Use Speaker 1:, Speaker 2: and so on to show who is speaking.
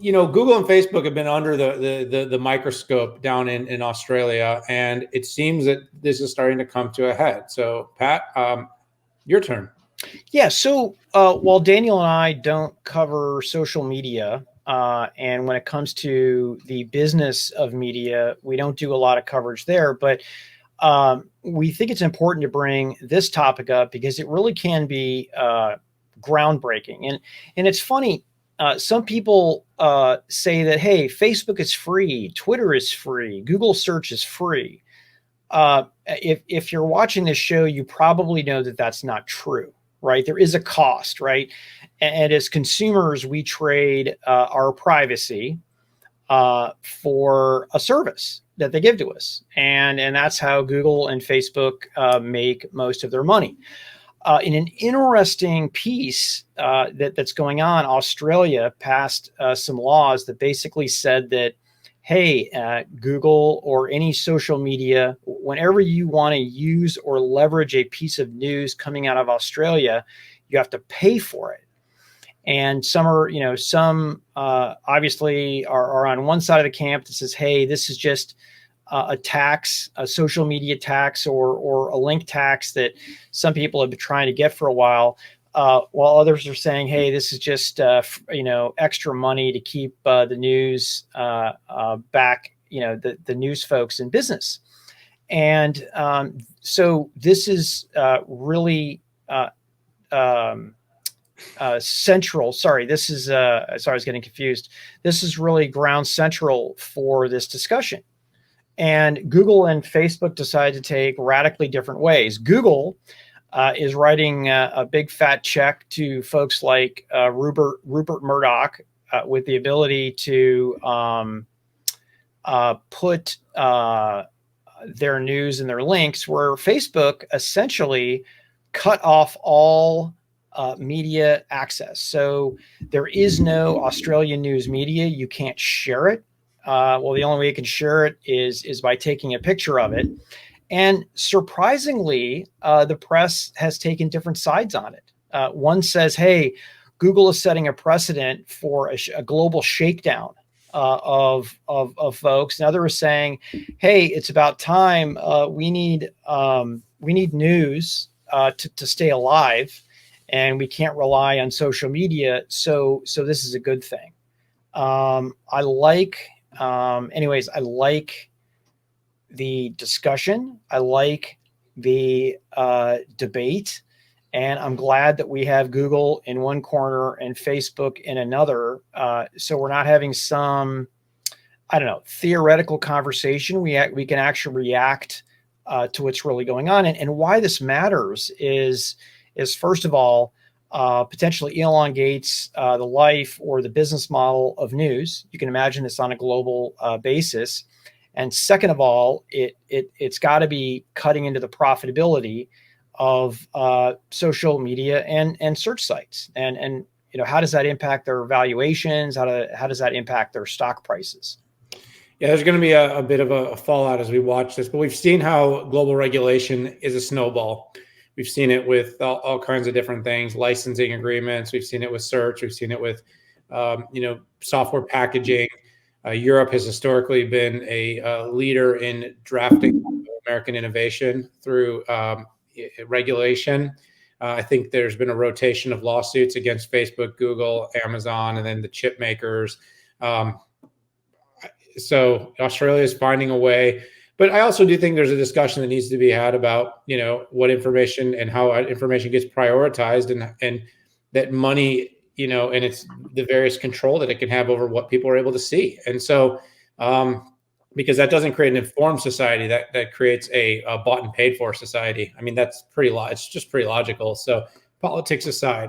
Speaker 1: Google and Facebook have been under the microscope down in Australia, and it seems that this is starting to come to a head. So, Pat, your turn.
Speaker 2: Yeah. So while Daniel and I don't cover social media, and when it comes to the business of media, we don't do a lot of coverage there. But we think it's important to bring this topic up because it really can be groundbreaking. And it's funny. Some people say that, hey, Facebook is free, Twitter is free, Google search is free. If you're watching this show, you probably know that that's not true, right? There is a cost, right? And as consumers, we trade our privacy for a service that they give to us, and that's how Google and Facebook make most of their money. In an interesting piece that's going on, Australia passed some laws that basically said that, hey, Google or any social media, whenever you want to use or leverage a piece of news coming out of Australia, you have to pay for it. And some are, some obviously are on one side of the camp that says, hey, this is just a tax, a social media tax, or a link tax that some people have been trying to get for a while. While others are saying, hey, this is just, extra money to keep the news back, the news folks in business. And so this is really central. Sorry, this is, sorry, I was getting confused. This is really ground central for this discussion. And Google and Facebook decided to take radically different ways. Google is writing a big fat check to folks like Rupert Murdoch with the ability to put their news and their links, where Facebook essentially cut off all media access. So there is no Australian news media. You can't share it. Well, the only way you can share it is by taking a picture of it. And surprisingly, the press has taken different sides on it. One says, hey, Google is setting a precedent for a global shakedown of folks. Another is saying, hey, it's about time. We need news to stay alive, and we can't rely on social media. So this is a good thing. I like the discussion. I like the debate, and I'm glad that we have Google in one corner and Facebook in another. So we're not having some, theoretical conversation. We can actually react to what's really going on. And why this matters is first of all, potentially elongates the life or the business model of news. You can imagine this on a global basis. And second of all, it's got to be cutting into the profitability of social media and search sites. And how does that impact their valuations? How does that impact their stock prices?
Speaker 1: Yeah, there's going to be a bit of a fallout as we watch this, but we've seen how global regulation is a snowball. We've seen it with all kinds of different things, licensing agreements. We've seen it with search. We've seen it with, software packaging. Europe has historically been a leader in drafting American innovation through regulation. I think there's been a rotation of lawsuits against Facebook, Google, Amazon, and then the chip makers. So Australia is finding a way. But I also do think there's a discussion that needs to be had about, what information and how information gets prioritized, and that money, and it's the various control that it can have over what people are able to see. And so, because that doesn't create an informed society, that creates a bought and paid for society. I mean, it's just pretty logical. So politics aside,